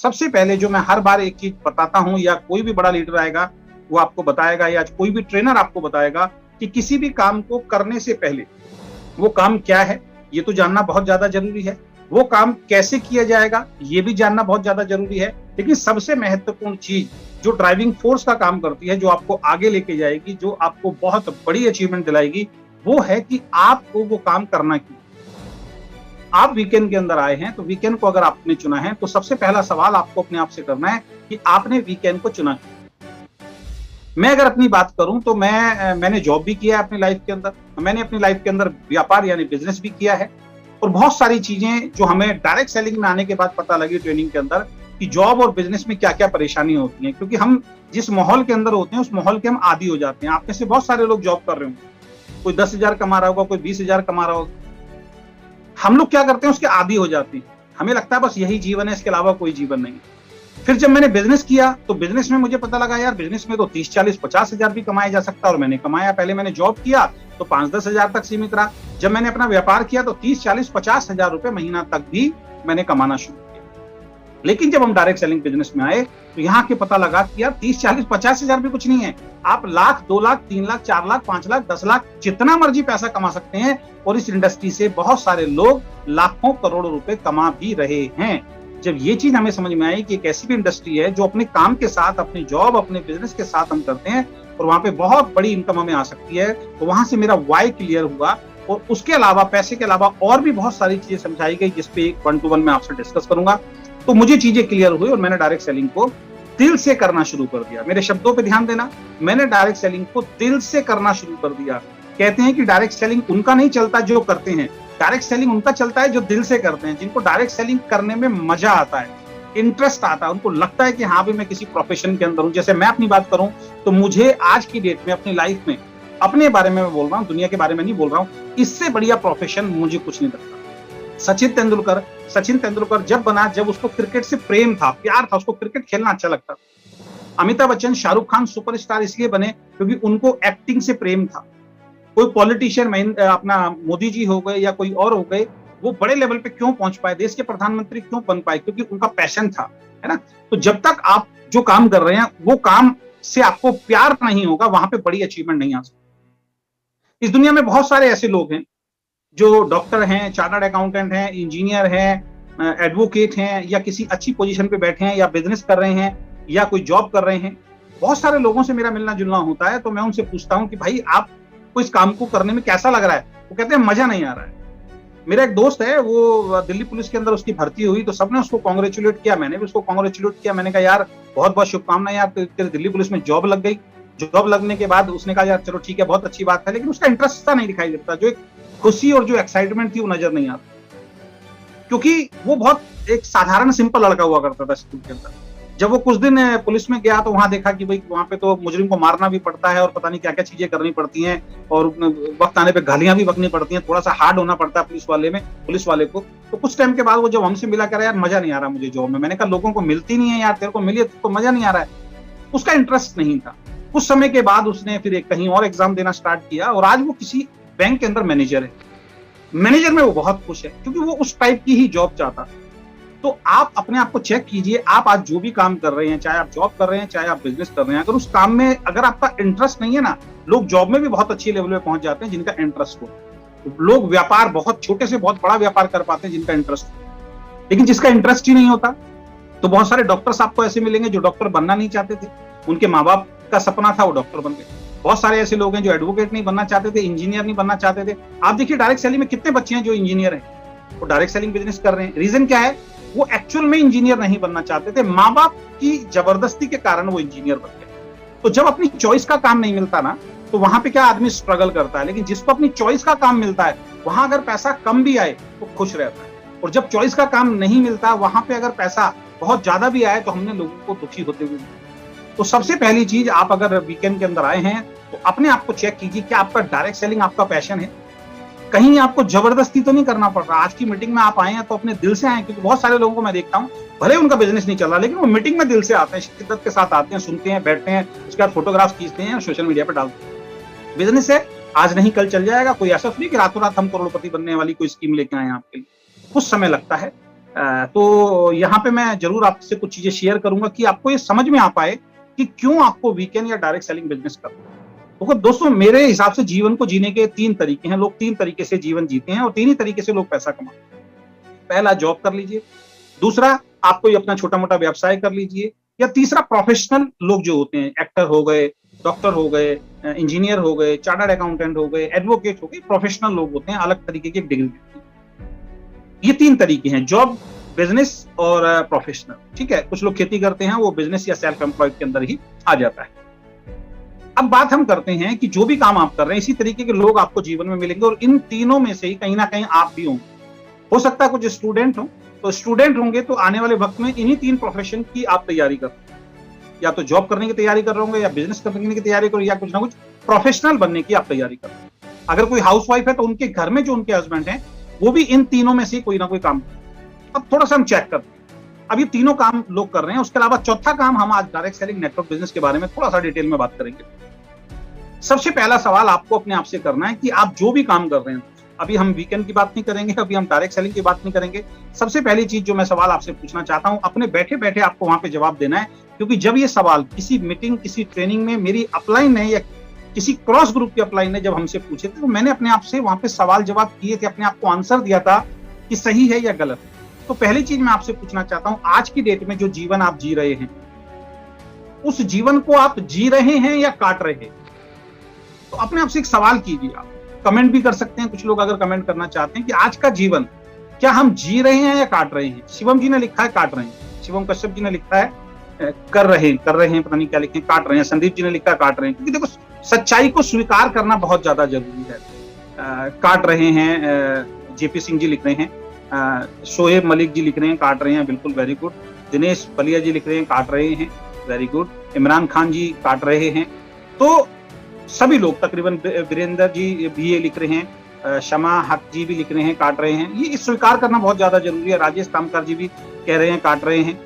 सबसे पहले जो मैं हर बार एक चीज बताता हूं, या कोई भी बड़ा लीडर आएगा वो आपको बताएगा, या कोई भी ट्रेनर आपको बताएगा कि किसी भी काम को करने से पहले वो काम क्या है ये तो जानना बहुत ज्यादा जरूरी है, वो काम कैसे किया जाएगा ये भी जानना बहुत ज्यादा जरूरी है, लेकिन सबसे महत्वपूर्ण चीज जो ड्राइविंग फोर्स का काम करती है, जो आपको आगे लेके जाएगी, जो आपको बहुत बड़ी अचीवमेंट दिलाएगी, वो है कि आपको वो काम करना क्यों। आप वीकेंड के अंदर आए हैं, तो वीकेंड को अगर आपने चुना है तो सबसे पहला सवाल आपको अपने आप से करना है कि आपने वीकेंड को चुना क्यों। मैं अगर अपनी बात करूं तो मैंने जॉब भी किया है अपनी लाइफ के अंदर, मैंने अपनी लाइफ के अंदर व्यापार यानी बिजनेस भी किया है, और बहुत सारी चीजें जो हमें डायरेक्ट सेलिंग में आने के बाद पता लगी ट्रेनिंग के अंदर कि जॉब और बिजनेस में क्या क्या परेशानी होती है, क्योंकि हम जिस माहौल के अंदर होते हैं उस माहौल के हम आदी हो जाते हैं। आप में से बहुत सारे लोग जॉब कर रहे होंगे, कोई 10,000 कमा रहा होगा, कोई 20,000 कमा रहा होगा। हम लोग क्या करते हैं, उसके आदी हो जाते हैं, हमें लगता है बस यही जीवन है, इसके अलावा कोई जीवन नहीं। फिर जब मैंने बिजनेस किया तो बिजनेस में मुझे पता लगा यार बिजनेस में तो 30, 40, 50,000 भी कमाया जा सकता है, और मैंने कमाया। पहले मैंने जॉब किया तो 5-10 हजार तक सीमित रहा, जब मैंने अपना व्यापार किया तो 30, 40, 50,000 रुपए महीना तक भी मैंने कमाना शुरू किया। लेकिन जब हम डायरेक्ट सेलिंग बिजनेस में आए तो यहाँ के पता लगा कि यार 30, 40, 50,000 भी कुछ नहीं है, आप लाख, 2 लाख, 3 लाख, 4 लाख, 5 लाख, 10 लाख जितना मर्जी पैसा कमा सकते हैं, और इस इंडस्ट्री से बहुत सारे लोग लाखों करोड़ों रुपए कमा भी रहे हैं। जब ये चीज हमें समझ में आई कि एक ऐसी भी इंडस्ट्री है जो अपने काम के साथ, अपनी जॉब, अपने बिजनेस के साथ हम करते हैं और वहां पे बहुत बड़ी इनकम हमें आ सकती है, तो वहां से मेरा वाई क्लियर हुआ। और उसके अलावा, पैसे के अलावा और भी बहुत सारी चीजें समझाई गई, जिसपे एक 1-to-1 में आपसे डिस्कस करूंगा। तो मुझे चीजें क्लियर हुई और मैंने डायरेक्ट सेलिंग को दिल से करना शुरू कर दिया। मेरे शब्दों पे ध्यान देना, मैंने डायरेक्ट सेलिंग को दिल से करना शुरू कर दिया। कहते हैं कि डायरेक्ट सेलिंग उनका नहीं चलता जो करते हैं, डायरेक्ट सेलिंग उनका चलता है जो दिल से करते हैं, जिनको डायरेक्ट सेलिंग करने में मजा आता है, इंटरेस्ट आता है, उनको लगता है कि हाँ भी मैं किसी प्रोफेशन के अंदर हूं। जैसे मैं अपनी बात करूं तो मुझे आज की डेट में अपनी लाइफ में, अपने बारे में मैं बोल रहा हूं, दुनिया के बारे में नहीं बोल रहा हूं, इससे बढ़िया प्रोफेशन मुझे कुछ नहीं लगता। सचिन तेंदुलकर जब बना, जब उसको क्रिकेट से प्रेम था, प्यार था, उसको क्रिकेट खेलना अच्छा लगता। अमिताभ बच्चन, शाहरुख खान सुपरस्टार इसलिए बने क्योंकि उनको एक्टिंग से प्रेम था। कोई पॉलिटिशियन, अपना मोदी जी हो गए या कोई और हो गए, वो बड़े लेवल पे क्यों पहुंच पाए, देश के प्रधानमंत्री क्यों बन पाए, क्योंकि उनका पैशन था, है ना। तो जब तक आप जो काम कर रहे हैं वो काम से आपको प्यार नहीं होगा, वहां पे बड़ी अचीवमेंट नहीं आ सकती। इस दुनिया में बहुत सारे ऐसे लोग हैं जो डॉक्टर हैं, चार्टर्ड अकाउंटेंट हैं, इंजीनियर हैं, एडवोकेट हैं, या किसी अच्छी पोजीशन पे बैठे हैं, या बिजनेस कर रहे हैं, या कोई जॉब कर रहे हैं। बहुत सारे लोगों से मेरा मिलना जुलना होता है, तो मैं उनसे पूछता हूं कि भाई आपको इस काम को करने में कैसा लग रहा है। वो कहते हैं मजा नहीं आ रहा है। मेरा एक दोस्त है, वो दिल्ली पुलिस के अंदर उसकी भर्ती हुई तो सबने उसको कांग्रेचुलेट किया, मैंने भी उसको कांग्रेचुलेट किया। मैंने कहा यार बहुत बहुत शुभकामनाएं यार, तेरे दिल्ली पुलिस में जॉब लग गई। जॉब लगने के बाद उसने कहा यार चलो ठीक है, बहुत अच्छी बात है, लेकिन उसका इंटरेस्ट नहीं दिखाई देता, जो एक खुशी और जो एक्साइटमेंट थी वो नजर नहीं आता, क्योंकि वो बहुत एक साधारण सिंपल लड़का हुआ करता था स्कूल के अंदर। जब वो कुछ दिन पुलिस में गया तो वहां देखा कि भाई वहां पे तो मुजरिम को मारना भी पड़ता है और पता नहीं क्या क्या चीजें करनी पड़ती हैं, और वक्त आने पे गालियां भी बकनी पड़ती हैं, थोड़ा सा हार्ड होना पड़ता है पुलिस वाले को। तो कुछ टाइम के बाद वो जब हमसे मिला, कह रहा यार मजा नहीं आ रहा मुझे जॉब में। मैंने कहा लोगों को मिलती नहीं है यार, तेरे को मिली तो मजा नहीं आ रहा है। उसका इंटरेस्ट नहीं था। कुछ समय के बाद उसने फिर कहीं और एग्जाम देना स्टार्ट किया, और आज वो किसी बैंक के अंदर मैनेजर है। मैनेजर में वो बहुत खुश है, क्योंकि वो उस टाइप की ही जॉब चाहता। तो आप अपने आप को चेक कीजिए, आप आज जो भी काम कर रहे हैं, चाहे आप जॉब कर रहे हैं, चाहे आप बिजनेस कर रहे हैं, अगर उस काम में अगर आपका इंटरेस्ट नहीं है ना, लोग जॉब में भी बहुत अच्छी लेवल पे पहुंच जाते हैं जिनका इंटरेस्ट हो। लोग व्यापार, बहुत छोटे से बहुत बड़ा व्यापार कर पाते हैं जिनका इंटरेस्ट हो, लेकिन जिसका इंटरेस्ट ही नहीं होता। तो बहुत सारे डॉक्टर्स आपको ऐसे मिलेंगे जो डॉक्टर बनना नहीं चाहते थे, उनके माँ बाप का सपना था, वो डॉक्टर बन गए। बहुत सारे ऐसे लोग हैं जो एडवोकेट नहीं बनना चाहते थे, इंजीनियर नहीं बनना चाहते थे। आप देखिए डायरेक्ट सेलिंग में कितने बच्चे हैं जो इंजीनियर हैं, वो डायरेक्ट सेलिंग बिजनेस कर रहे हैं। रीजन क्या है? वो एक्चुअल में इंजीनियर नहीं बनना चाहते थे, माँ बाप की जबरदस्ती के कारण वो इंजीनियर बन गए। तो जब अपनी चॉइस का काम नहीं मिलता ना, तो वहां पे क्या आदमी स्ट्रगल करता है, लेकिन जिसको अपनी चॉइस का काम मिलता है, वहां अगर पैसा कम भी आए तो खुश रहता है। और जब चॉइस का काम नहीं मिलता, वहां पे अगर पैसा बहुत ज्यादा भी आए तो हमने लोगों को दुखी होते हुए। तो सबसे पहली चीज, आप अगर वीकेंड के अंदर आए हैं तो अपने आप को चेक कीजिए कि आपका डायरेक्ट सेलिंग आपका पैशन है। कहीं आपको जबरदस्ती तो नहीं करना पड़ रहा। आज की मीटिंग में आप आए हैं तो अपने दिल से आए, क्योंकि बहुत सारे लोगों को मैं देखता हूं, भले उनका बिजनेस नहीं चल रहा, लेकिन वो मीटिंग में दिल से आते हैं, शिद्दत के साथ आते हैं, सुनते हैं, बैठते हैं, उसके बाद फोटोग्राफ खींचते हैं और सोशल मीडिया पर डालते हैं। बिजनेस है, आज नहीं कल चल जाएगा। कोई ऐसा नहीं कि रातों रात हम करोड़पति बनने वाली कोई स्कीम लेके आए हैं आपके लिए। कुछ समय लगता है, तो यहाँ पे मैं जरूर आपसे कुछ चीजें शेयर करूंगा कि आपको ये समझ में आ पाए कि क्यों आपको वीकेंड या डायरेक्ट सेलिंग बिजनेस करना है। तो दोस्तों, मेरे हिसाब से जीवन को जीने के 3 तरीके हैं। लोग 3 तरीके से जीवन जीते हैं और 3 ही तरीके से लोग पैसा कमाते हैं। पहला, जॉब कर लीजिए। दूसरा, आप कोई अपना छोटा मोटा व्यवसाय कर लीजिए। या तीसरा, प्रोफेशनल लोग जो होते हैं, एक्टर हो गए, डॉक्टर हो गए, इंजीनियर हो गए, चार्टर्ड अकाउंटेंट हो गए, एडवोकेट हो गए, प्रोफेशनल लोग होते हैं, अलग तरीके की डिग्री। ये 3 तरीके हैं, जॉब, बिजनेस और प्रोफेशनल। ठीक है, कुछ लोग खेती करते हैं, वो बिजनेस या सेल्फ एम्प्लॉयड के अंदर ही आ जाता है। अब बात हम करते हैं कि जो भी काम आप कर रहे हैं, इसी तरीके के लोग आपको जीवन में मिलेंगे और इन तीनों में से ही कहीं ना कहीं आप भी होंगे। हो सकता है कुछ स्टूडेंट हो, तो स्टूडेंट होंगे तो आने वाले वक्त में इन्हीं 3 प्रोफेशन की आप तैयारी कर, या तो जॉब करने की तैयारी कर रहे होंगे, या बिजनेस करने की तैयारी करो, या कुछ ना कुछ प्रोफेशनल बनने की आप तैयारी कर। अगर कोई हाउसवाइफ है तो उनके घर में जो उनके हस्बैंड हैं वो भी इन तीनों में से कोई ना कोई काम कर। अब थोड़ा सा हम चेक करते हैं। अब ये तीनों काम लोग कर रहे हैं, उसके अलावा चौथा काम हम आज डायरेक्ट सेलिंग नेटवर्क बिजनेस के बारे में थोड़ा सा डिटेल में बात करेंगे। सबसे पहला सवाल आपको अपने आप से करना है कि आप जो भी काम कर रहे हैं, अभी हम वीकेंड की बात नहीं करेंगे, अभी हम डायरेक्ट सेलिंग की बात नहीं करेंगे। सबसे पहली चीज जो मैं सवाल आपसे पूछना चाहता हूं, अपने बैठे बैठे आपको वहां पे जवाब देना है, क्योंकि जब ये सवाल किसी मीटिंग, किसी ट्रेनिंग में मेरी अपलाइन ने या किसी क्रॉस ग्रुप की अपलाइन ने जब हमसे पूछे थे, तो मैंने अपने आप से वहां पे सवाल जवाब किए थे, अपने आप को आंसर दिया था कि सही है या गलत। तो पहली चीज मैं आपसे पूछना चाहता हूं, आज की डेट में जो जीवन आप जी रहे हैं, उस जीवन को आप जी रहे हैं या काट रहे हैं? तो अपने आप से एक सवाल कीजिए। आप कमेंट भी कर सकते हैं, कुछ लोग अगर कमेंट करना चाहते हैं कि आज का जीवन क्या हम जी रहे हैं या काट रहे हैं। शिवम जी ने लिखा है काट रहे हैं, शिवम कश्यप जी ने लिखा है कर रहे हैं, पता नहीं क्या लिखे, काट रहे हैं। संदीप जी ने लिखा काट रहे हैं, क्योंकि देखो सच्चाई को स्वीकार करना बहुत ज्यादा जरूरी है। काट रहे हैं, जेपी सिंह जी लिख रहे हैं, शोएब मलिक जी लिख रहे हैं काट रहे हैं, बिल्कुल वेरी गुड। दिनेश बलिया जी लिख रहे हैं काट रहे हैं, वेरी गुड। इमरान खान जी काट रहे हैं। तो सभी लोग तकरीबन, वीरेंद्र जी भी ये लिख रहे हैं, शमा हक जी भी लिख रहे हैं काट रहे हैं। ये स्वीकार करना बहुत ज्यादा जरूरी है। राजेश कामकर जी भी कह रहे हैं काट रहे हैं,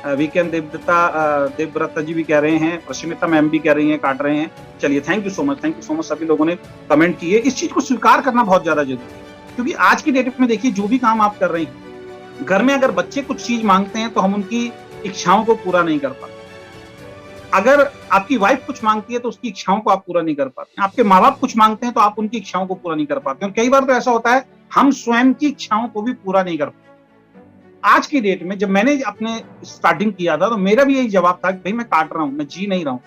वीकेंड देवव्रता जी भी कह रहे हैं, प्रश्मिता मैम भी कह रही हैं काट रहे हैं। चलिए, थैंक यू सो मच सभी लोगों ने कमेंट किए। इस चीज को स्वीकार करना बहुत ज्यादा जरूरी है, क्योंकि आज की डेट में देखिए, जो भी काम आप कर रहे हैं, घर में अगर बच्चे कुछ चीज मांगते हैं तो हम उनकी इच्छाओं को पूरा नहीं कर पाते। अगर आपकी वाइफ कुछ मांगती है तो उसकी इच्छाओं को आप पूरा नहीं कर पाते। आपके माँ बाप कुछ मांगते हैं तो आप उनकी इच्छाओं को पूरा नहीं कर पाते। और कई बार तो ऐसा होता है हम स्वयं की इच्छाओं को भी पूरा नहीं कर पाते। आज की डेट में जब मैंने अपने स्टार्टिंग किया था तो मेरा भी यही जवाब था कि भाई मैं काट रहा हूं, मैं जी नहीं रहा हूं।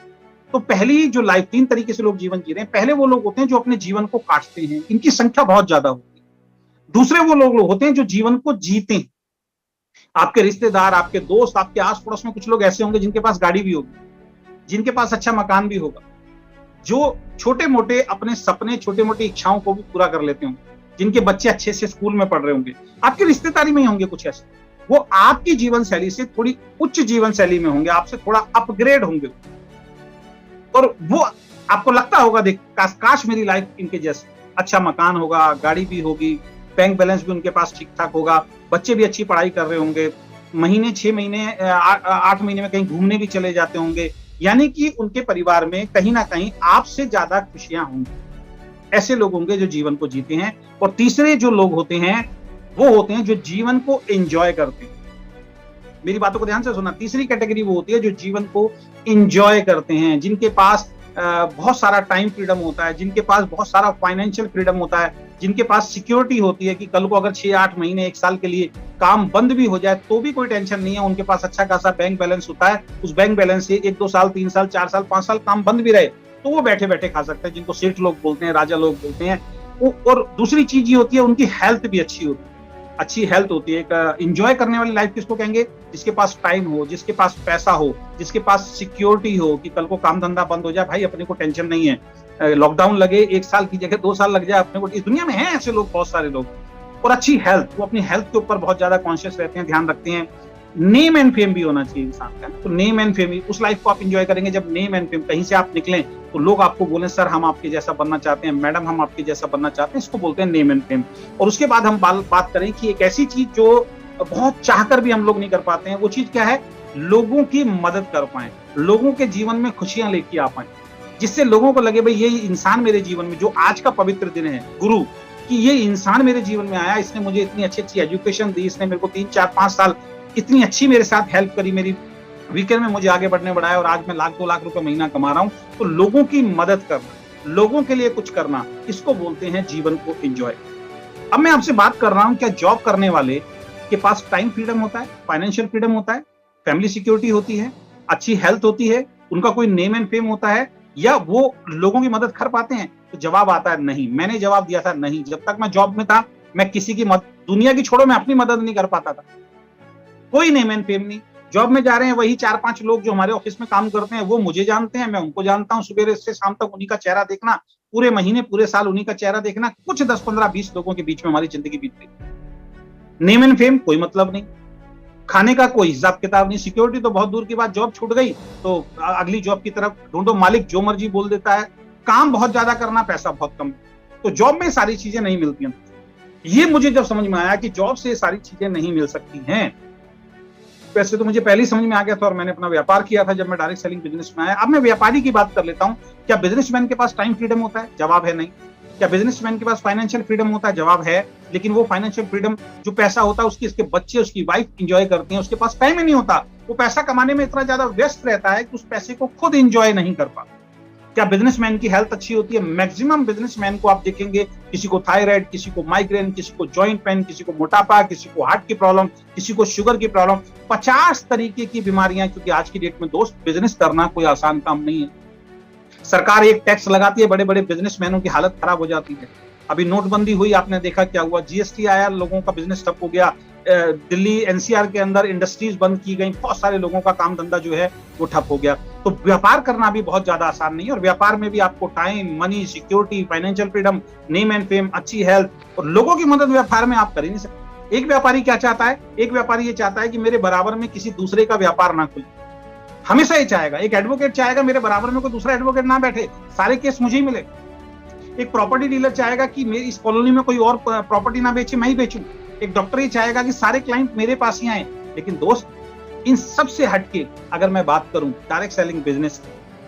तो पहली जो लाइफ, 3 तरीके से लोग जीवन जी रहे हैं। पहले वो लोग होते हैं जो अपने जीवन को काटते हैं, इनकी संख्या बहुत ज्यादा होती है। दूसरे वो लोग होते हैं जो जीवन को जीते हैं। आपके रिश्तेदार, आपके दोस्त, आपके आस पड़ोस में कुछ लोग ऐसे होंगे जिनके पास गाड़ी भी होगी, जिनके पास अच्छा मकान भी होगा, जो छोटे मोटे अपने सपने, छोटे मोटे इच्छाओं को भी पूरा कर लेते होंगे, जिनके बच्चे अच्छे से स्कूल में पढ़ रहे होंगे। आपकी रिश्तेदारी में ही होंगे कुछ ऐसे, वो आपकी जीवन शैली से थोड़ी उच्च जीवन शैली में होंगे, आपसे थोड़ा अपग्रेड होंगे, और वो आपको लगता होगा, देख काश मेरी लाइफ इनके जैसे, अच्छा मकान होगा, गाड़ी भी होगी, बैंक बैलेंस भी उनके पास ठीक ठाक होगा, बच्चे भी अच्छी पढ़ाई कर रहे होंगे, महीने 6 महीने 8 महीने में कहीं घूमने भी चले जाते होंगे। यानी कि उनके परिवार में कहीं ना कहीं आपसे ज्यादा खुशियां होंगी। ऐसे लोग होंगे जो जीवन को जीते हैं। और तीसरे जो लोग होते हैं वो होते हैं जो जीवन को एंजॉय करते हैं। मेरी बातों को ध्यान से सुना, तीसरी कैटेगरी वो होती है जो जीवन को एंजॉय करते हैं, जिनके पास बहुत सारा टाइम फ्रीडम होता है, जिनके पास बहुत सारा फाइनेंशियल फ्रीडम होता है, जिनके पास सिक्योरिटी होती है कि कल को अगर 6-8 महीने 1 साल के लिए काम बंद भी हो जाए तो भी कोई टेंशन नहीं है। उनके पास अच्छा खासा बैंक बैलेंस होता है, उस बैंक बैलेंस से 1-2 साल, 3 साल, 4 साल, 5 साल काम बंद भी रहे तो वो बैठे बैठे खा सकते हैं, जिनको सेठ लोग बोलते हैं, राजा लोग बोलते हैं। और दूसरी चीज ये होती है, उनकी हेल्थ भी अच्छी होती है, अच्छी हेल्थ होती है। एक एंजॉय करने वाली लाइफ किसको कहेंगे? जिसके पास टाइम हो, जिसके पास पैसा हो, जिसके पास सिक्योरिटी हो कि कल को काम धंधा बंद हो जाए, भाई अपने को टेंशन नहीं है, लॉकडाउन लगे 1 साल की जगह 2 साल लग जाए, अपने को, इस दुनिया में है ऐसे लोग बहुत सारे लोग। और अच्छी हेल्थ, वो अपनी हेल्थ के ऊपर बहुत ज्यादा कॉन्शियस रहते हैं, ध्यान रखते हैं। नेम एंड फेम भी होना चाहिए इंसान का, तो नेम एंड फेम, उस लाइफ को आप एंजॉय करेंगे जब नेम एंड फेम, कहीं से आप निकलें तो लोग आपको बोलें सर हम आपके जैसा बनना चाहते हैं, मैडम हम आपके जैसा बनना चाहते हैं, इसको बोलते हैं नेम एंड फेम। और उसके बाद हम बात करें कि एक ऐसी चीज जो बहुत चाहकर भी हम लोग नहीं कर पाते हैं, वो चीज क्या है? लोगों की मदद कर पाए, लोगों के जीवन में खुशियां लेके आ पाए, जिससे लोगों को लगे भाई ये इंसान मेरे जीवन में, जो आज का पवित्र दिन है, गुरु, कि ये इंसान मेरे जीवन में आया, इसने मुझे इतनी अच्छी-अच्छी एजुकेशन दी, इसने मेरे को 3, 4, 5 साल इतनी अच्छी मेरे साथ हेल्प करी, मेरी वीकेंड में मुझे आगे बढ़ने बढ़ाया और आज मैं लाख 2 लाख रुपए महीना कमा रहा हूँ। तो लोगों की मदद करना, लोगों के लिए कुछ करना, इसको बोलते हैं जीवन को एन्जॉय। अब मैं आपसे बात कर रहा हूँ, क्या जॉब करने वाले के पास टाइम फ्रीडम होता है, फाइनेंशियल फ्रीडम होता है, फैमिली सिक्योरिटी होती है, अच्छी हेल्थ होती है, उनका कोई नेम एंड फेम होता है, या वो लोगों की मदद कर पाते हैं? तो जवाब आता है नहीं। मैंने जवाब दिया था नहीं। जब तक मैं जॉब में था, मैं किसी की मदद, दुनिया की छोड़ो, मैं अपनी मदद नहीं कर पाता था। कोई नेम एंड फेम नहीं। जॉब में जा रहे हैं वही 4-5 लोग जो हमारे ऑफिस में काम करते हैं, वो मुझे जानते हैं, मैं उनको जानता हूँ। सुबह से शाम तक उन्हीं का चेहरा देखना, पूरे महीने पूरे साल उन्हीं का चेहरा देखना, कुछ 10, 15, 20 लोगों के बीच में हमारी जिंदगी बीत गई। नेम एंड फेम कोई मतलब नहीं, खाने का कोई हिसाब किताब नहीं, सिक्योरिटी तो बहुत दूर की बात, जॉब छूट गई तो अगली जॉब की तरफ ढूंढो, मालिक जो मर्जी बोल देता है, काम बहुत ज्यादा करना, पैसा बहुत कम। तो जॉब में सारी चीजें नहीं मिलती हैं। ये मुझे जब समझ में आया कि जॉब से सारी चीजें नहीं मिल सकती हैं, वैसे तो मुझे पहले ही समझ में आ गया था और मैंने अपना व्यापार किया था जब मैं डायरेक्ट सेलिंग बिजनेस में आया। अब मैं व्यापारी की बात कर लेता हूं। क्या बिजनेसमैन के पास टाइम फ्रीडम होता है? जवाब है नहीं। क्या बिजनेसमैन के पास फाइनेंशियल फ्रीडम होता है? जवाब है। लेकिन वो फाइनेंशियल फ्रीडम, जो पैसा होता है, उसके इसके बच्चे, उसकी वाइफ एंजॉय करती हैं, उसके पास टाइम ही नहीं होता। वो पैसा कमाने में इतना ज्यादा व्यस्त रहता है कि उस पैसे को खुद एंजॉय नहीं कर पाता। क्या बिजनेसमैन की हेल्थ अच्छी होती है? मैक्सिमम बिजनेसमैन को आप देखेंगे, किसी को थायराइड, किसी को माइग्रेन, किसी को जॉइंट पेन, किसी को मोटापा, किसी को हार्ट की प्रॉब्लम, किसी को शुगर की प्रॉब्लम, 50 तरीके की बीमारियां। क्योंकि आज की डेट में दोस्त, बिजनेस करना कोई आसान काम नहीं है। सरकार एक टैक्स लगाती है, बड़े बड़े बिजनेसमैनों की हालत खराब हो जाती है। अभी नोटबंदी हुई, आपने देखा क्या हुआ, जीएसटी आया, लोगों का बिजनेस ठप हो गया। दिल्ली एनसीआर के अंदर इंडस्ट्रीज बंद की गई, बहुत सारे लोगों का काम धंधा जो है वो ठप हो गया। तो व्यापार करना भी बहुत ज्यादा आसान नहीं है, और व्यापार में भी आपको time, money, security, financial freedom, name and fame, अच्छी हेल्थ और लोगों की मदद व्यापार में आप कर ही नहीं सकते। एक व्यापारी क्या चाहता है? एक व्यापारी ये चाहता है कि मेरे बराबर में किसी दूसरे का व्यापार ना खुले, हमेशा ये चाहेगा। एक एडवोकेट चाहेगा मेरे बराबर में कोई दूसरा एडवोकेट ना बैठे, सारे केस मुझे ही मिले। एक प्रॉपर्टी डीलर चाहेगा कि मेरी इस कॉलोनी में कोई और प्रॉपर्टी ना बेचे, मैं ही बेचूं। एक डॉक्टर ये चाहेगा कि सारे क्लाइंट मेरे पास ही आए। लेकिन दोस्त, इन सब से हटके अगर मैं बात करूं डायरेक्ट सेलिंग बिजनेस,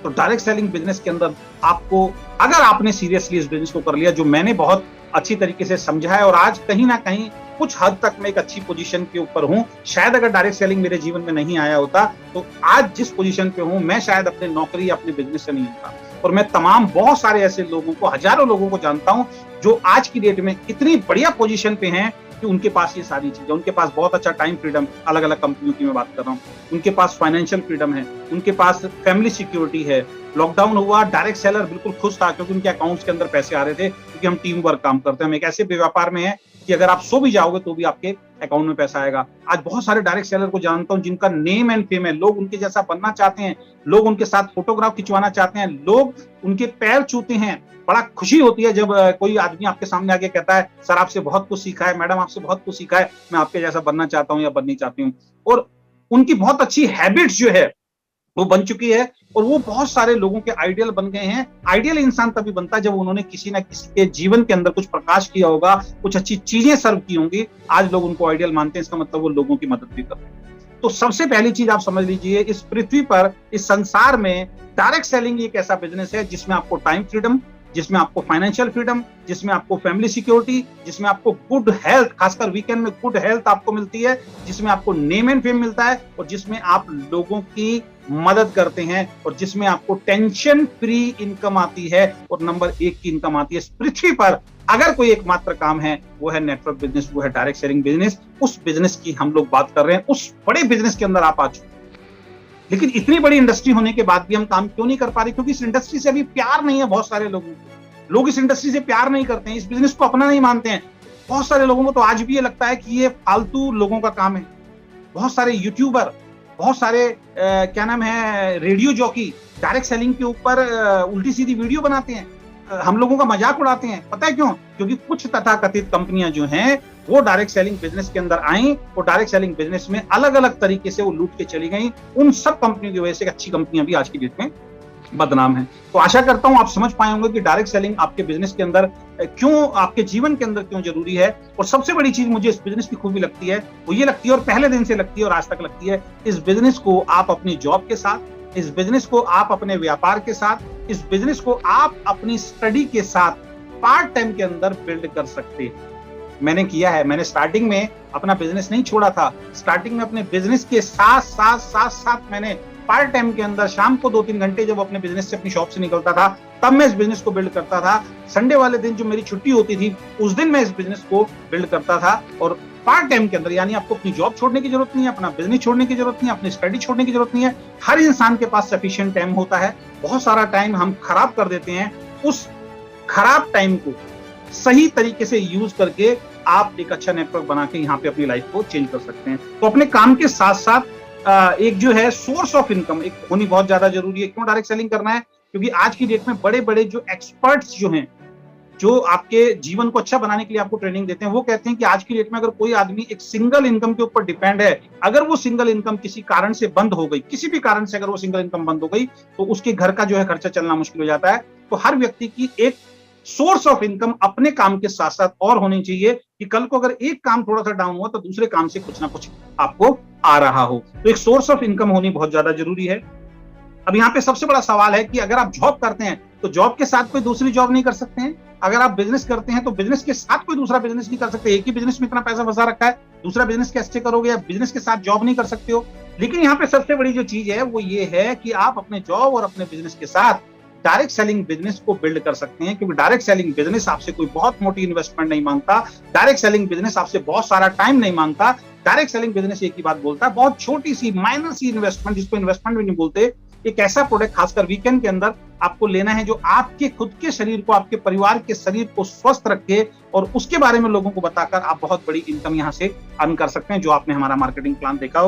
तो डायरेक्ट सेलिंग बिजनेस के अंदर आपको, अगर आपने सीरियसली इस बिजनेस को कर लिया, जो मैंने बहुत अच्छी तरीके से समझा है, और आज कहीं ना कहीं कुछ हद तक मैं एक अच्छी पोजीशन के ऊपर हूं। शायद अगर डायरेक्ट सेलिंग मेरे जीवन में नहीं आया होता तो आज जिस पोजीशन पे हूं, मैं शायद अपने नौकरी, अपने बिजनेस से नहीं होता। और मैं तमाम बहुत सारे ऐसे लोगों को, हजारों लोगों को जानता हूं जो आज की डेट में इतनी बढ़िया पोजीशन पे हैं कि उनके पास ये सारी चीजें, उनके पास बहुत अच्छा टाइम फ्रीडम, अलग अलग कंपनियों की मैं बात कर रहा हूँ, उनके पास फाइनेंशियल फ्रीडम है, उनके पास फैमिली सिक्योरिटी है। लॉकडाउन हुआ, डायरेक्ट सेलर बिल्कुल खुश था क्योंकि उनके अकाउंट्स के अंदर पैसे आ रहे थे, क्योंकि हम टीम वर्क काम करते हैं। हम एक ऐसे व्यापार में है कि अगर आप सो भी जाओगे तो भी आपके अकाउंट में पैसा आएगा। आज बहुत सारे डायरेक्ट सेलर को जानता हूं जिनका नेम एंड फेम है, लोग उनके जैसा बनना चाहते हैं, लोग उनके साथ फोटोग्राफ खिंचवाना चाहते हैं, लोग उनके पैर छूते हैं। बड़ा खुशी होती है जब कोई आदमी आपके सामने आके कहता है, सर आपसे बहुत कुछ सीखा है, मैडम आपसे बहुत कुछ सीखा है, मैं आपके जैसा बनना चाहता हूं या बननी चाहती हूँ। और उनकी बहुत अच्छी हैबिट्स जो है वो बन चुकी है, और वो बहुत सारे लोगों के आइडियल बन गए हैं। आइडियल इंसान तभी बनता है जब उन्होंने किसी ना किसी के जीवन के अंदर कुछ प्रकाश किया होगा, कुछ अच्छी चीजें सर्व की होंगी। आज लोग उनको आइडियल मानते हैं, इसका मतलब वो लोगों की मदद भी कर रहे हैं। तो सबसे पहली चीज आप समझ लीजिए, इस पृथ्वी पर, इस संसार में डायरेक्ट सेलिंग एक ऐसा बिजनेस है जिसमें आपको टाइम फ्रीडम, जिसमें आपको फाइनेंशियल फ्रीडम, जिसमें आपको फैमिली सिक्योरिटी, जिसमें आपको गुड हेल्थ, खासकर वीकेंड में गुड हेल्थ आपको मिलती है, जिसमें आपको नेम एंड फेम मिलता है, और जिसमें आप लोगों की मदद करते हैं, और जिसमें आपको टेंशन फ्री इनकम आती है, और नंबर 1 की इनकम आती है। इस पृथ्वी पर अगर कोई एकमात्र काम है वो है नेटवर्क बिजनेस, वो है डायरेक्ट सेलिंग बिजनेस। उस बिजनेस की हम लोग बात कर रहे हैं, उस बड़े बिजनेस के अंदर आप आ चुके हैं। लेकिन इतनी बड़ी इंडस्ट्री होने के बाद भी हम काम क्यों नहीं कर पा रहे? क्योंकि इस इंडस्ट्री से अभी प्यार नहीं है। बहुत सारे लोगों को, लोग इस इंडस्ट्री से प्यार नहीं करते हैं, इस बिजनेस को अपना नहीं मानते हैं। बहुत सारे लोगों को तो आज भी ये लगता है कि ये फालतू लोगों का काम है। बहुत सारे यूट्यूबर, बहुत सारे क्या नाम है, रेडियो जॉकी डायरेक्ट सेलिंग के ऊपर उल्टी सीधी वीडियो बनाते हैं, हम लोगों का मजाक उड़ाते हैं। पता है क्यों? क्योंकि कुछ तथाकथित कंपनियां जो हैं वो डायरेक्ट सेलिंग बिजनेस के अंदर आई, और डायरेक्ट सेलिंग बिजनेस में अलग अलग तरीके से वो लूट के चली गई। उन सब कंपनियों की वजह से अच्छी कंपनियां भी आज की डेट में बदनाम है। तो आशा करता हूं आप समझ पाए होंगे कि डायरेक्ट सेलिंग आपके बिजनेस के अंदर क्यों, आपके जीवन के अंदर क्यों जरूरी है। और सबसे बड़ी चीज मुझे इस बिजनेस की खूबी लगती है, वो ये लगती है, और पहले दिन से लगती है और आज तक लगती है, इस बिजनेस को आप अपनी जॉब के साथ, इस बिजनेस को आप अपने व्यापार के साथ, इस बिजनेस को आप अपनी स्टडी के साथ पार्ट टाइम के अंदर बिल्ड कर सकते हैं। मैंने किया है, मैंने स्टार्टिंग में अपना बिजनेस नहीं छोड़ा था। स्टार्टिंग में अपने बिजनेस के साथ मैंने पार्ट टाइम के अंदर शाम को 2-3 घंटे जब अपने बिजनेस से, अपनी शॉप से निकलता था, तब मैं इस बिजनेस को बिल्ड करता था। संडे वाले दिन जो मेरी छुट्टी होती थी, उस दिन मैं इस बिजनेस को बिल्ड करता था। और पार्ट टाइम के अंदर, यानी आपको अपनी जॉब छोड़ने की जरूरत नहीं है, अपना बिजनेस छोड़ने की जरूरत नहीं है, अपनी स्टडी छोड़ने की जरूरत नहीं है। हर इंसान के पास सफिशिएंट टाइम होता है। बहुत सारा टाइम हम खराब कर देते हैं। उस खराब टाइम को सही तरीके से यूज करके आप एक अच्छा नेटवर्क बना के यहाँ पे अपनी लाइफ को चेंज कर सकते हैं। तो अपने काम के साथ साथ एक जो है सोर्स ऑफ इनकम एक होनी बहुत ज्यादा जरूरी है। क्यों डायरेक्ट सेलिंग करना है? क्योंकि आज की डेट में बड़े बड़े जो एक्सपर्ट्स जो हैं, जो आपके जीवन को अच्छा बनाने के लिए आपको ट्रेनिंग देते हैं, वो कहते हैं कि आज की डेट में अगर कोई आदमी एक सिंगल इनकम के ऊपर डिपेंड है, अगर वो सिंगल इनकम किसी कारण से बंद हो गई, किसी भी कारण से अगर वो सिंगल इनकम बंद हो गई, तो उसके घर का जो है खर्चा चलना मुश्किल हो जाता है। तो हर व्यक्ति की एक सोर्स ऑफ इनकम अपने काम के साथ साथ और होनी चाहिए, कि कल को अगर एक काम थोड़ा सा डाउन हुआ तो दूसरे काम से कुछ ना कुछ आपको आ रहा हो। तो एक सोर्स ऑफ इनकम होनी बहुत ज्यादा जरूरी है। अब यहाँ पे सबसे बड़ा सवाल है कि अगर आप जॉब करते हैं तो जॉब के साथ कोई दूसरी जॉब नहीं कर सकते हैं? अगर आप बिजनेस करते हैं तो बिजनेस के साथ कोई दूसरा बिजनेस नहीं कर सकते? एक ही बिजनेस में इतना पैसा फंसा रखा है, दूसरा बिजनेस कैसे करोगे? या बिजनेस के साथ जॉब नहीं कर सकते हो? लेकिन यहाँ पे सबसे बड़ी जो चीज है वो ये है कि आप अपने जॉब और अपने बिजनेस के साथ डायरेक्ट सेलिंग बिजनेस को बिल्ड कर सकते हैं। क्योंकि डायरेक्ट सेलिंग बिजनेस आपसे कोई बहुत मोटी इन्वेस्टमेंट नहीं मांगता। डायरेक्ट सेलिंग बिजनेस आपसे बहुत सारा टाइम नहीं मांगता। डायरेक्ट सेलिंग बिजनेस एक ही बात बोलता है, बहुत छोटी सी माइनर सी इन्वेस्टमेंट, जिसको इन्वेस्टमेंट भी नहीं बोलते, एक ऐसा प्रोडक्ट खासकर वीकेंड के अंदर आपको लेना है जो आपके खुद के शरीर को, आपके परिवार के शरीर को स्वस्थ रखे, और उसके बारे में लोगों को बताकर आप बहुत बड़ी इनकम यहाँ से अर्न कर सकते हैं, जो आपने हमारा मार्केटिंग प्लान देखा होगा।